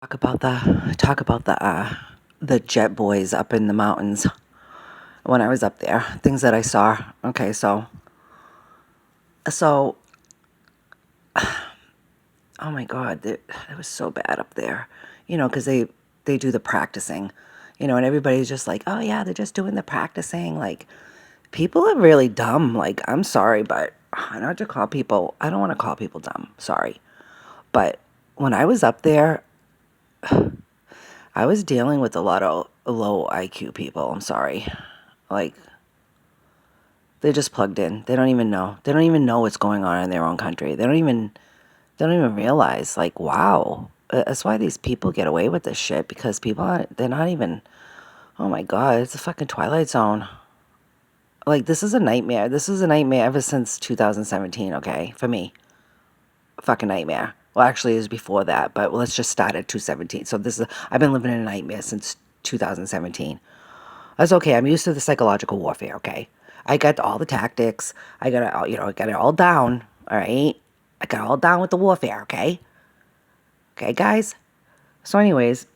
Talk about the jet boys up in the mountains when I was up there. Things that I saw. Okay, so oh my God, it was so bad up there. Because they do the practicing. And everybody's just like, oh yeah, they're just doing the practicing. Like, people are really dumb. Like, I'm sorry, but not to call people. I don't want to call people dumb. Sorry, but when I was up there, I was dealing with a lot of low IQ people. I'm sorry. Like, they're just plugged in. They don't even know. They don't even know what's going on in their own country. They don't even realize, like, wow. That's why these people get away with this shit, because they're not even, oh my God, it's a fucking Twilight Zone. Like, this is a nightmare. This is a nightmare ever since 2017, okay? For me. A fucking nightmare. Well, actually, it was before that, but let's just start at 2017. So I've been living in a nightmare since 2017. That's okay. I'm used to the psychological warfare, okay? I got all the tactics. I got it all down, all right? I got it all down with the warfare, okay? Okay, guys? So anyways,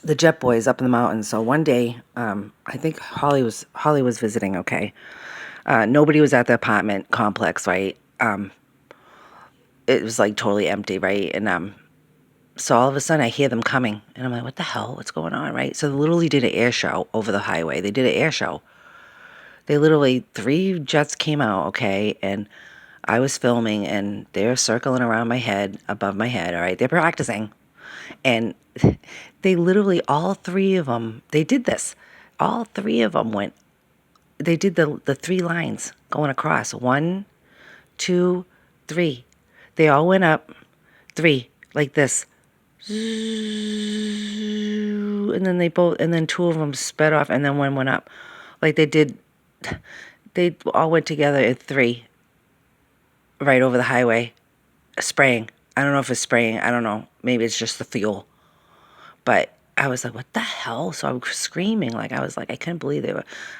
the jet boys up in the mountains. So one day, I think Holly was visiting, okay? Nobody was at the apartment complex, right? It was like totally empty, right? And so all of a sudden I hear them coming, and I'm like, what the hell? What's going on, right? So they literally did an air show over the highway. They did an air show. They literally, 3 jets came out, okay, and I was filming, and they're circling around my head, above my head, all right? They're practicing. And they literally, all 3 of them, they did this. All 3 of them they did the 3 lines going across. 1, 2, 3. They all went up, 3, like this. And then 2 of them sped off, and then 1 went up. Like they all went together at 3, right over the highway, spraying. I don't know if it's spraying. I don't know. Maybe it's just the fuel. But I was like, what the hell? So I was screaming. Like, I was like, I couldn't believe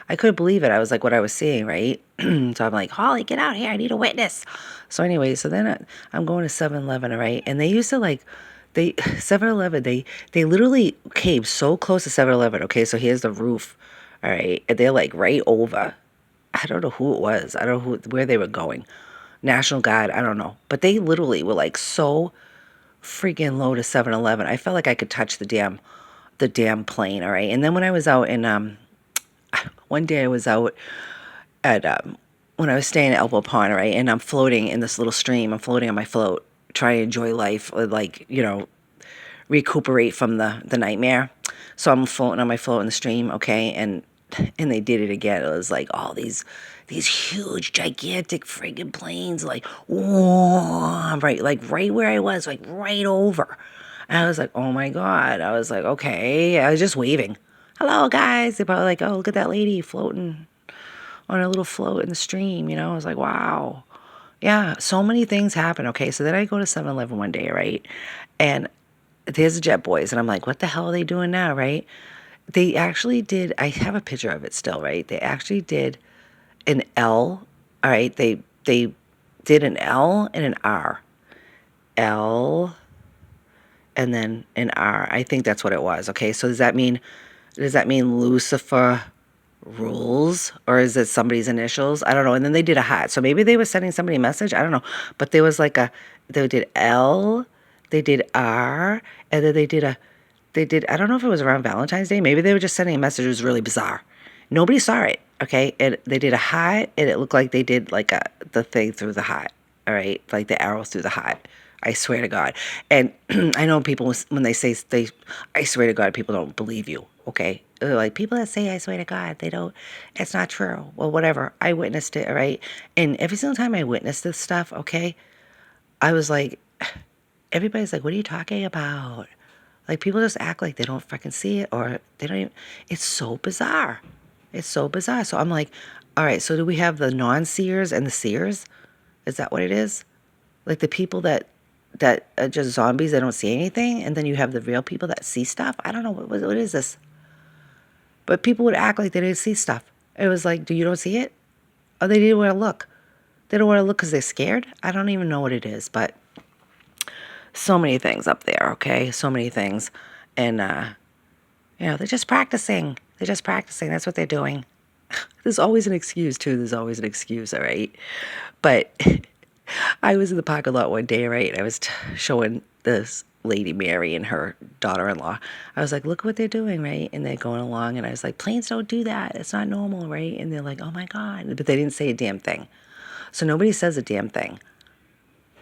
I couldn't believe it. I was like, what I was seeing, right? So I'm like, Holly, get out here. I need a witness. So anyway, so then I'm going to 7-Eleven, right? And they used to like, 7-Eleven, they literally came so close to 7-Eleven. Okay, so here's the roof. All right. And they're like right over. I don't know who it was. I don't know where they were going. National Guard, I don't know. But they literally were like so freaking low to 7-Eleven. I felt like I could touch the damn plane, all right? And then when I was out in one day I was out at when I was staying at Elbow Pond, right? And I'm floating in this little stream. I'm floating on my float, trying to enjoy life, like, recuperate from the nightmare. So I'm floating on my float in the stream, okay? And they did it again. It was like all these huge, gigantic friggin' planes, like, whoa, right, like right where I was, like right over. And I was like, oh my God. I was like, okay. I was just waving. Hello, guys. They're probably like, oh, look at that lady floating on a little float in the stream. I was like, wow. Yeah, so many things happen. Okay, so then I go to 7-Eleven one day, right? And there's the Jet Boys, and I'm like, what the hell are they doing now, right? They actually did, I have a picture of it still, right? They actually did an L, all right? They did an L and an R. L and then an R. I think that's what it was. Okay, so does that mean Lucifer rules, or is it somebody's initials? I don't know. And then they did a hat. So maybe they were sending somebody a message. I don't know. But there was like they did L, they did R, and then I don't know if it was around Valentine's Day. Maybe they were just sending a message. It was really bizarre. Nobody saw it. Okay. And they did a hat, and it looked like they did like the thing through the hat. All right. Like the arrow through the hat. I swear to God. And I know people, when they say I swear to God, people don't believe you. Okay. They're like, people that say I swear to God, it's not true. Well, whatever. I witnessed it. All right. And every single time I witnessed this stuff, okay, I was like, everybody's like, what are you talking about? Like, people just act like they don't freaking see it, or they don't even, it's so bizarre. It's so bizarre. So I'm like, all right, so do we have the non-seers and the seers? Is that what it is? Like the people that are just zombies that don't see anything, and then you have the real people that see stuff? I don't know, what is this? But people would act like they didn't see stuff. It was like, you don't see it? Oh, they didn't want to look. They don't want to look because they're scared? I don't even know what it is, but So many things up there, okay? So many things. And, they're just practicing. They're just practicing. That's what they're doing. There's always an excuse, too. There's always an excuse, all right? But I was in the parking lot one day, right? And I was showing this lady, Mary, and her daughter-in-law. I was like, look what they're doing, right? And they're going along. And I was like, planes don't do that. It's not normal, right? And they're like, oh, my God. But they didn't say a damn thing. So nobody says a damn thing.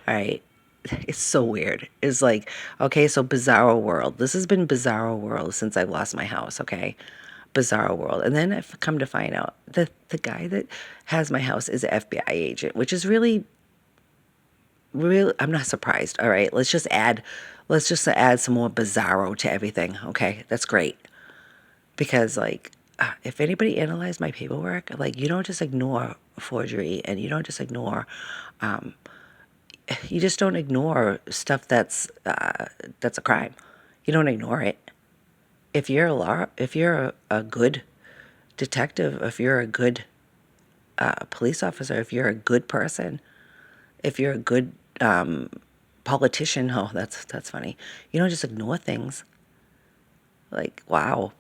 All right. It's so weird. It's like, okay, so Bizarro World. This has been Bizarro World since I've lost my house, okay? Bizarro World. And then I've come to find out that the guy that has my house is an FBI agent, which is really, I'm not surprised. All right. Let's just add some more Bizarro to everything. Okay. That's great. Because, like, if anybody analyzed my paperwork, like, you don't just ignore forgery and you don't just ignore, you just don't ignore stuff that's a crime. You don't ignore it. If you're a good detective, if you're a good police officer, if you're a good person, if you're a good politician, oh, that's funny. You don't just ignore things. Like, wow.